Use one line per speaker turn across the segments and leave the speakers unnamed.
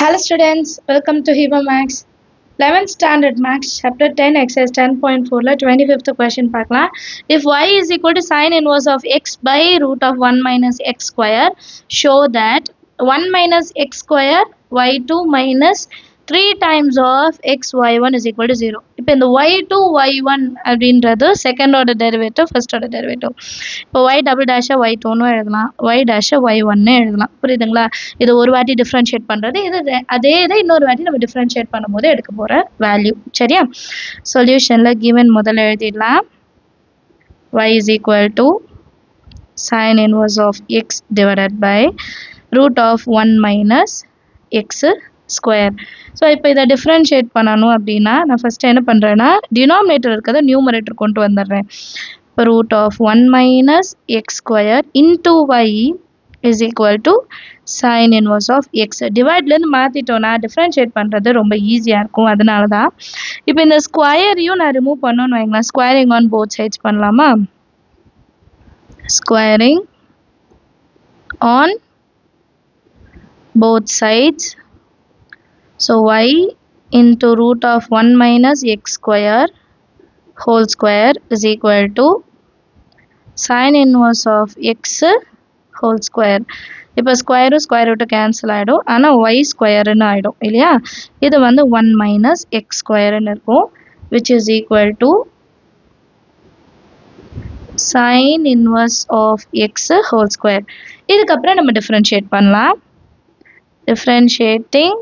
Hello students, welcome to Hiba Max. 11th Standard Max, Chapter 10, Exercise 10.4 la 25th question பார்க்கலாம். If y is equal to sin inverse of x by root of 1 minus x square, show that 1 minus x square y2 minus 3 times of x y1 is equal to 0. இப்போ இந்த y2 y1 அப்படின்றது second order derivative, first order derivative. இப்போ y double dash y2ன்னு எழுதலாம், y dash y1ன்னு எழுதலாம். புரியுதுங்களா? இது ஒரு வாட்டி டிஃபரன்ஷியேட் பண்ணுறது, இது அதே இதை இன்னொரு வாட்டி நம்ம டிஃபரன்ஷியேட் பண்ணும்போது எடுக்க போகிற வேல்யூ. சரியா? சொல்யூஷனில் கிவன் முதல்ல எழுதிடலாம். y is equal to sin inverse of x divided by root of 1 minus x square. So இப்போ இதை டிஃப்ரென்ஷியேட் பண்ணணும் அப்படின்னா நான் ஃபஸ்ட்டு என்ன பண்ணுறேன்னா டினாமினேட்டர் இருக்கிறத நியூமரேட்டர் கொண்டு வந்துடுறேன். இப்போ root of 1 minus X square into Y is equal to sine inverse of X. டிவைட்லேருந்து மாற்றிட்டோன்னா டிஃப்ரென்ஷியேட் பண்ணுறது ரொம்ப ஈஸியாக இருக்கும். அதனால தான் இப்போ இந்த ஸ்கொயரையும் நான் ரிமூவ் பண்ணணும்னு வைங்களேன். ஸ்கொயரிங் ஆன் போத் சைட்ஸ் பண்ணலாமா? Squaring on both sides. So y into root of 1 minus x square whole square is equal to sin inverse of x whole square. இப்போ ஸ்கொயரு ஸ்கொயர் ரூட்டு கேன்சல் ஆகிடும், ஆனால் y ஸ்கொயருன்னு ஆகிடும் இல்லையா? இது வந்து 1 minus X ஸ்கொயருன்னு இருக்கும், which is equal to sin inverse of x whole square. இதுக்கப்புறம் நம்ம டிஃப்ரென்ஷியேட் பண்ணலாம். Differentiating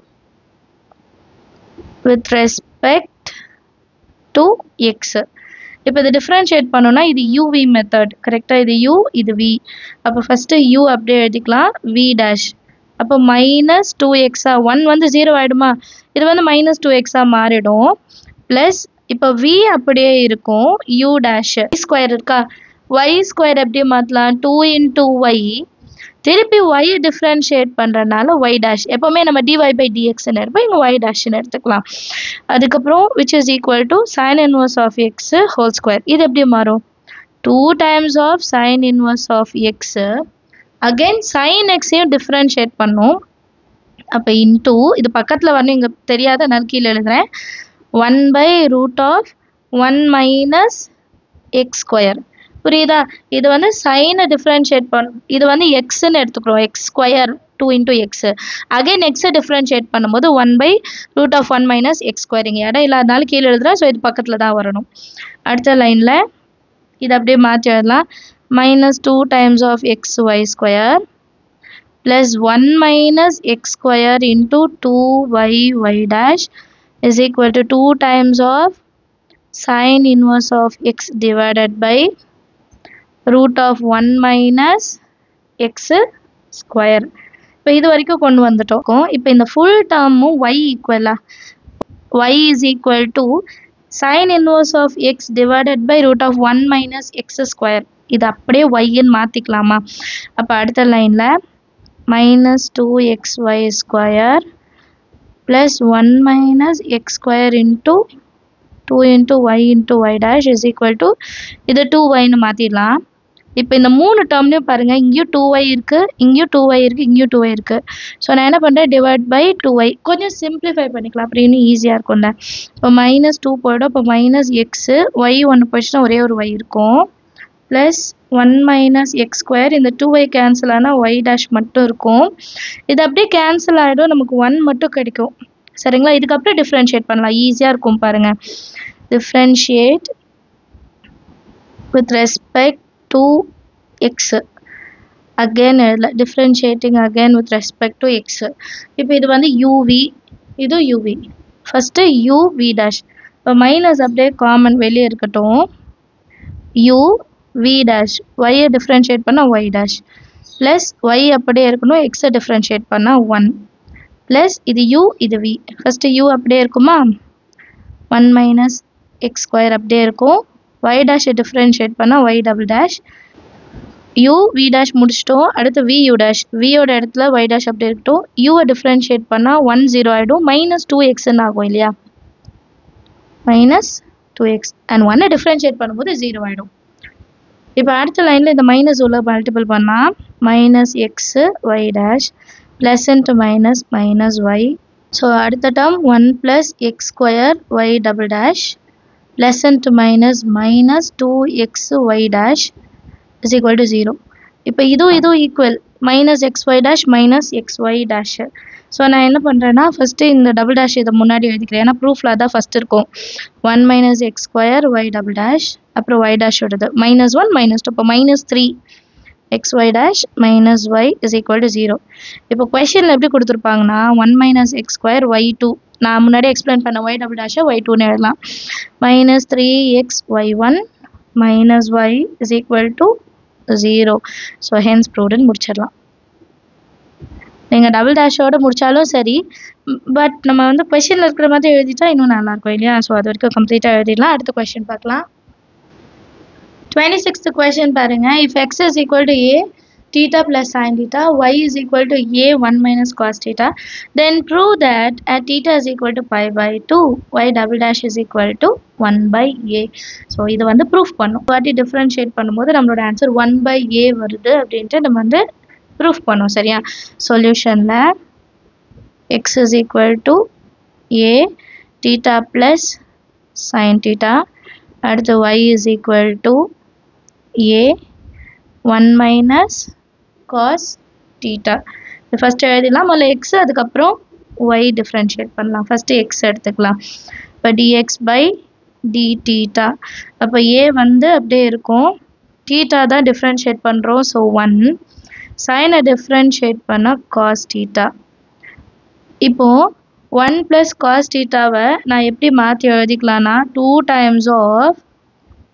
with respect to x. இப்போ இது டிஃப்ரென்ஷியேட் பண்ணோம்னா இது uv மெத்தட் கரெக்டாக. இது u இது v. அப்போ ஃபஸ்ட்டு u அப்படியே எழுதிக்கலாம், v டேஷ். அப்போ மைனஸ் 2x 1 வந்து 0 ஆகிடுமா? இது வந்து மைனஸ் 2x மாறிடும். ப்ளஸ் இப்போ v அப்படியே இருக்கும், u டேஷ் ஸ்கொயர் இருக்கா, y ஸ்கொயர் அப்படியே மாற்றலாம், 2 into y. திருப்பி y டிஃப்ரென்ஷியேட் பண்ணுறதுனால y டேஷ். எப்போவுமே நம்ம dy by dxன்னு எடுப்போம், இங்கே y டேஷ்ன்னு எடுத்துக்கலாம். அதுக்கப்புறம் which is equal to sin inverse of x whole square. இது எப்படி மாறும்? 2 times of sin inverse of x. again sin xையும் டிஃப்ரென்ஷியேட் பண்ணும். அப்போ இன்டூ இது பக்கத்தில் வரணும், இங்கே தெரியாத நான் கீழே எழுதுகிறேன். 1 by root of 1 minus x square. புரியுதா? இது வந்து சைனை டிஃப்ரென்ஷியேட் இது வந்து எக்ஸ்ன்னு எடுத்துக்கிறோம், X square 2 into X. Again எக்ஸை டிஃப்ரென்ஷியேட் பண்ணும்போது 1 by root of 1 minus x square. இங்கே இடம் இல்லாதனால கீழே எழுதுறேன், ஸோ இது பக்கத்தில் தான் வரணும். அடுத்த லைனில் இது அப்படியே மாற்றி எழுதலாம். Minus 2 times of x y square plus 1 minus x square into 2y y dash is equal to 2 times of sin inverse of x divided by root of 1 minus x square. இப்போ இது வரைக்கும் கொண்டு வந்துட்டோம். இப்போ இந்த ஃபுல் டேர்மும் y ஈக்குவலா, y is equal to sin inverse of x divided by root of 1 minus x square. இது அப்படியே yன்னு மாற்றிக்கலாமா? அப்போ அடுத்த லைனில் minus 2xy square plus 1 minus x square into 2 into y into y dash is equal to இது 2yன்னு மாற்றிடலாம். இப்போ இந்த மூணு டேர்ம்லையும் பாருங்கள், இங்கேயும் 2y இருக்குது, இங்கேயும் 2y இருக்குது, இங்கேயும் 2y இருக்குது. ஸோ நான் என்ன பண்ணுறேன், டிவைட் பை 2y. கொஞ்சம் சிம்பிளிஃபை பண்ணிக்கலாம், அப்படி இன்னும் ஈஸியாக இருக்கும்ல. இப்போ மைனஸ் 2 போய்டும், இப்போ மைனஸ் எக்ஸு ஒய் ஒன்று போயிடுச்சுன்னா ஒரே ஒரு y இருக்கும், ப்ளஸ் 1 மைனஸ் எக்ஸ் ஸ்கொயர். இந்த 2y கேன்சல் ஆனால் y டேஷ் மட்டும் இருக்கும். இது அப்படியே கேன்சல் ஆகிடும், நமக்கு 1 மட்டும் கிடைக்கும். சரிங்களா? இதுக்கப்புறம் டிஃப்ரென்ஷியேட் பண்ணலாம், ஈஸியாக இருக்கும் பாருங்கள். differentiate with respect to x. again differentiating again with respect to x. இப்போ இது வந்து uv, இது uv. First uv dash. இப்போ மைனஸ் அப்படியே காமன் வெளியே இருக்கட்டும், uv dash. y டிஃப்ரென்ஷியேட் பண்ணால் y dash ப்ளஸ் y அப்படியே இருக்கணும், x டிஃப்ரென்ஷியேட் பண்ணால் 1 ப்ளஸ் இது u இது v. ஃபஸ்ட்டு u அப்படியே இருக்குமா, 1 மைனஸ் எக்ஸ் ஸ்கொயர் அப்படியே இருக்கும், y dash டிஃப்ரென்ஷியேட் பண்ணால் y double dash, u v dash முடிச்சிட்டோம். அடுத்து v u dash, v ஓட இடத்துல y dash அப்படியே இருக்கட்டும். u டிஃப்ரென்ஷியேட் பண்ணால் 1 0 ஆகிடும், மைனஸ் 2xன்னு ஆகும் இல்லையா, மைனஸ் 2x அண்ட் 1 டிஃப்ரென்ஷியேட் பண்ணும்போது 0 ஆகிடும். இப்போ அடுத்த லைனில் இந்த மைனஸ் உள்ள மல்டிபிள் பண்ணால் minus x y dash plus into minus minus y so அடுத்த term 1 + x square y double dash plus into minus 2xy dash is equal to 0. இப்போ இதுவும் equal minus xy dash minus xy dash. So நான் என்ன பண்ணுறேன்னா first இந்த double dash இதை முன்னாடி எழுதிக்கிறேன். ஏன்னா ப்ரூஃபில் தான் ஃபஸ்ட் இருக்கும். 1 minus x square y double dash அப்புறம் y dash வருது -1 -2. இப்போ -3 xy dash minus y is equal to 0. இப்போ கொஷனில் எப்படி கொடுத்துருப்பாங்கன்னா 1 minus x square y2, நான் முன்னாடி எக்ஸ்பிளைன் பண்ண y double dash y2ன்னு எழுதலாம். -3xy1 minus y is equal to 0. So hence proved முடிச்சிடலாம். நீங்கள் டபுள் டேஷோடு முடித்தாலும் சரி, பட் நம்ம வந்து கொஷனில் இருக்கிற மாதிரி எழுதிட்டா இன்னும் நல்லாயிருக்கும் இல்லையா? ஸோ அது வரைக்கும் கம்ப்ளீட்டாக எழுதிடலாம். அடுத்த கொஷின் பார்க்கலாம். 26th question பாருங்க. If x is equal to a theta plus sin theta, y is equal to a 1 minus cos theta, then prove that at theta is equal to pi by 2, y double dash is equal to 1 by a. So இது வந்து proof பண்ணும். வாட்டி differentiate பண்ணும்போது நம்மளோட answer 1 by a வருது அப்படின்ட்டு நம்ம வந்து ப்ரூஃப் பண்ணோம். சரியா? சொல்யூஷனில் x is equal to a theta plus sin theta, அடுத்து y is equal to a 1 minus cos theta. First எழுதிடலாம். முதல்ல x அதுக்கப்புறம் y டிஃப்ரென்ஷியேட் பண்ணலாம். ஃபர்ஸ்ட் x எடுத்துக்கலாம். இப்போ dx by d theta. அப்போ a வந்து அப்படியே இருக்கும், theta தான் டிஃப்ரென்ஷியேட் பண்ணுறோம். ஸோ 1 சைனை டிஃப்ரென்ஷியேட் பண்ண cos theta. இப்போது 1 + cos thetaவை நான் எப்படி மாற்றி எழுதிக்கலாம்னா 2 times of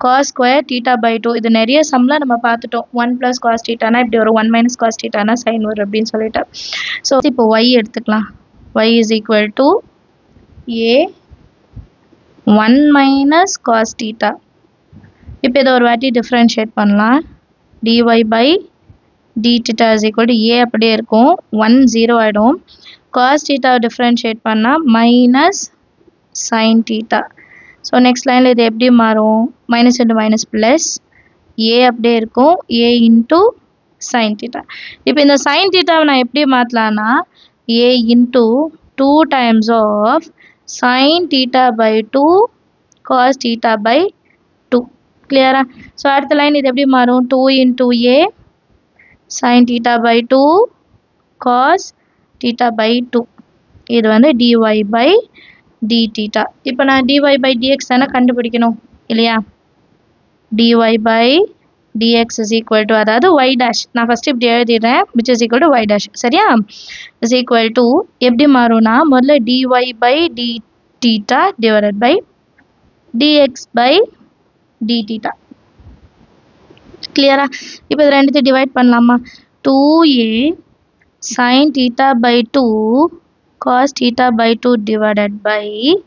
cos square theta by 2. இது நிறைய சம்மில் நம்ம பார்த்துட்டோம். 1 + cos thetaனா இப்படி வரும், 1 minus cos thetaனா சைன் வரும் அப்படின்னு சொல்லிட்டு. ஸோ இப்போ y எடுத்துக்கலாம். y is equal to a 1 minus cos theta. இப்போ இதை ஒரு வாட்டி டிஃப்ரென்ஷியேட் பண்ணலாம். dy by d theta is equal to a அப்படியே இருக்கும், 1 0 ஆகிடும். cos theta டிஃப்ரென்ஷியேட் பண்ணால் minus sin theta. So next லைனில் இது எப்படி மாறும்? Minus into minus plus a அப்படியே இருக்கும், a இன்ட்டு sin theta. இப்போ இந்த sin thetaவை நான் எப்படி மாற்றலான்னா a into 2 times of sin theta by 2 cos theta by 2. கிளியரா? ஸோ அடுத்த லைன் இது எப்படி மாறும்? 2 into a sin theta by 2 cos theta by 2. இது வந்து dy by d theta. இப்போ நான் dy by dx தானே கண்டுபிடிக்கணும் இல்லையா? dy by dx is equal to, அதாவது y dash நான் ஃபஸ்ட்டு இப்படி எழுதிடுறேன், which is equal to y dash. சரியா? is equal to எப்படி மாறும்னா முதல்ல dy by d theta divided by dx by d theta. கிளியரா? இப்போ இது ரெண்டுத்தையும் டிவைட் பண்ணலாமா? 2a sin theta by 2 cos theta by 2 divided by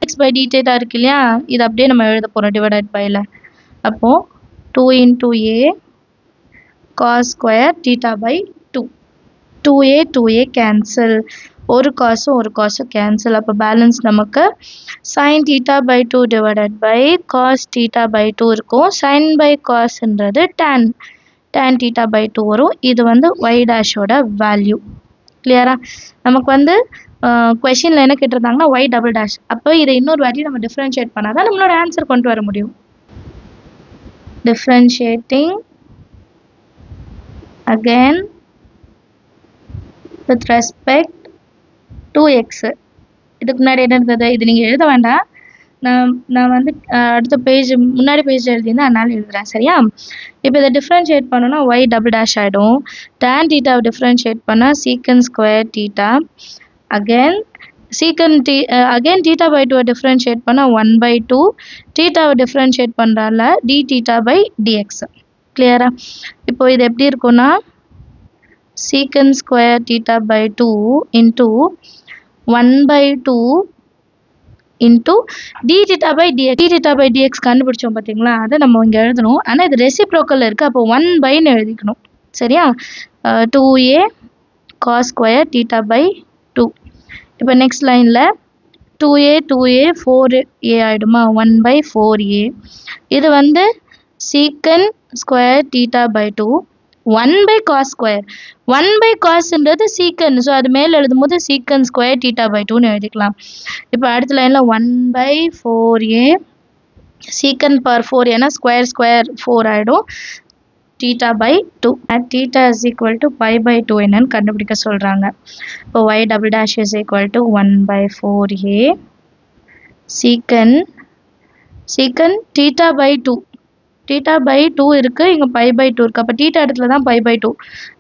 x by d theta இருக்கு இல்லையா? இது அப்படியே நம்ம எழுத போகிறோம் டிவைடட் பையில். அப்போது 2 into a cos square theta by 2. 2a 2a cancel, ஒரு காசும் ஒரு காசும் கேன்சல். அப்போ பேலன்ஸ் நமக்கு sin theta by 2 divided by cos theta by 2 இருக்கும். sin by cosன்றது tan theta by 2 வரும். இது வந்து y டேஷோட வேல்யூ. கிளியரா? நமக்கு வந்து கொஷனில் என்ன கேட்டிருந்தாங்கன்னா y double dash. அப்போ இதை இன்னொரு வாட்டி நம்ம டிஃப்ரென்ஷியேட் பண்ணால் தான் நம்மளோட ஆன்சர் கொண்டு வர முடியும். differentiating again with respect to x. இதுக்கு முன்னாடி என்ன இருந்தது? இது நீங்கள் எழுத வேண்டாம், நான் வந்து அடுத்த பேஜ் முன்னாடி பேஜ் எழுதியிருந்தேன், அதனால எழுதுகிறேன். சரியா? இப்போ இதை டிஃப்ரென்ஷியேட் பண்ணோன்னா y double dash ஆகிடும். tan theta டிஃப்ரென்ஷியேட் பண்ணால் secant square theta. again theta by 2 differentiate பண்ணால் 1 by 2. thetaவை டிஃப்ரென்ஷியேட் பண்ணுறால d theta by dx. கிளியரா? இப்போ இது எப்படி இருக்குன்னா secant square theta by 2 into 1 by 2 into d theta by dx. d theta by dx கண்டுபிடிச்சோம் பார்த்தீங்களா? அதை நம்ம இங்கே எழுதணும். ஆனால் இது ரெசிப்ரோக்கல் இருக்குது, அப்போ 1 பைன்னு எழுதிக்கணும். சரியா? 2a cos square theta by 2. இப்போ நெக்ஸ்ட் லைனில் 2a 4a ஆகிடுமா? 1 by 4a. இது வந்து secant square theta by 2 1 by cos square. 1 by cosன்றது secant. So அது மேலே எழுதும் போது secant square theta by 2ன்னு எழுதிக்கலாம். இப்போ அடுத்த லைனில் 1 by 4a secant power 4 ஏன்னா ஸ்கொயர் 4 ஆகிடும். theta by 2 at theta is equal to pi by 2 என்னன்னு கண்டுபிடிக்க சொல்கிறாங்க. இப்போ y double dash is equal to 1 by 4a secant theta by 2. theta by 2 இருக்கு, இங்க pi by 2 இருக்கு. அப்போ theta இடத்துல தான் pi by 2.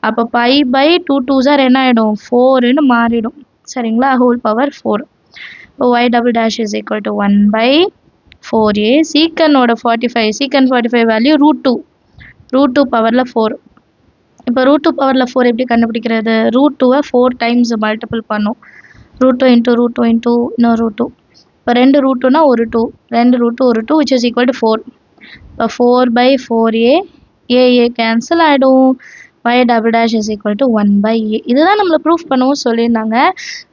அப்போ pi by 2 2s are என்ன ஆயிடும் 4ன்னு மாறிடும். சரிங்களா, whole power 4. இப்போ y double dash is equal to 1 by 4a secant ஓட 45 secant 45 வேல்யூ root 2 பவர்ல 4. இப்போ root 2 பவர்ல 4 எப்படி கண்டுபிடிக்கிறது? root 2 4 times மல்டிபிள் பண்ணும். root 2 into root 2 into இன்னொரு root 2. இப்போ 2 root 2னா ஒரு 2, 2 root 2 ஒரு 2 which is equal to 4. இப்போ 4 by 4a a கேன்சல் ஆகிடும். y double dash is equal to 1 by a. இதுதான் நம்மளை ப்ரூஃப் பண்ணவும் சொல்லியிருந்தாங்க.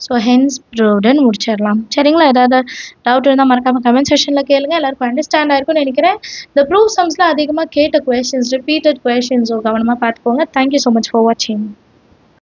ஸோ ஹென்ஸ் ப்ரூவ்டுன்னு முடிச்சிடலாம். சரிங்களா, ஏதாவது டவுட் இருந்தால் மறக்காமல் கமெண்ட் செக்ஷனில் கேளுங்க. எல்லாருக்கும் அண்டர்ஸ்டாண்ட் ஆயிருக்கும்னு நினைக்கிறேன். இந்த ப்ரூஃப் சம்ஸில் அதிகமாக கேட்ட கொஸ்டின்ஸ் ரிப்பீட்டட் கொஸ்டின்ஸோ கவனமாக பார்த்துக்கோங்க. தேங்க்யூ ஸோ மச் ஃபார் வாட்சிங்.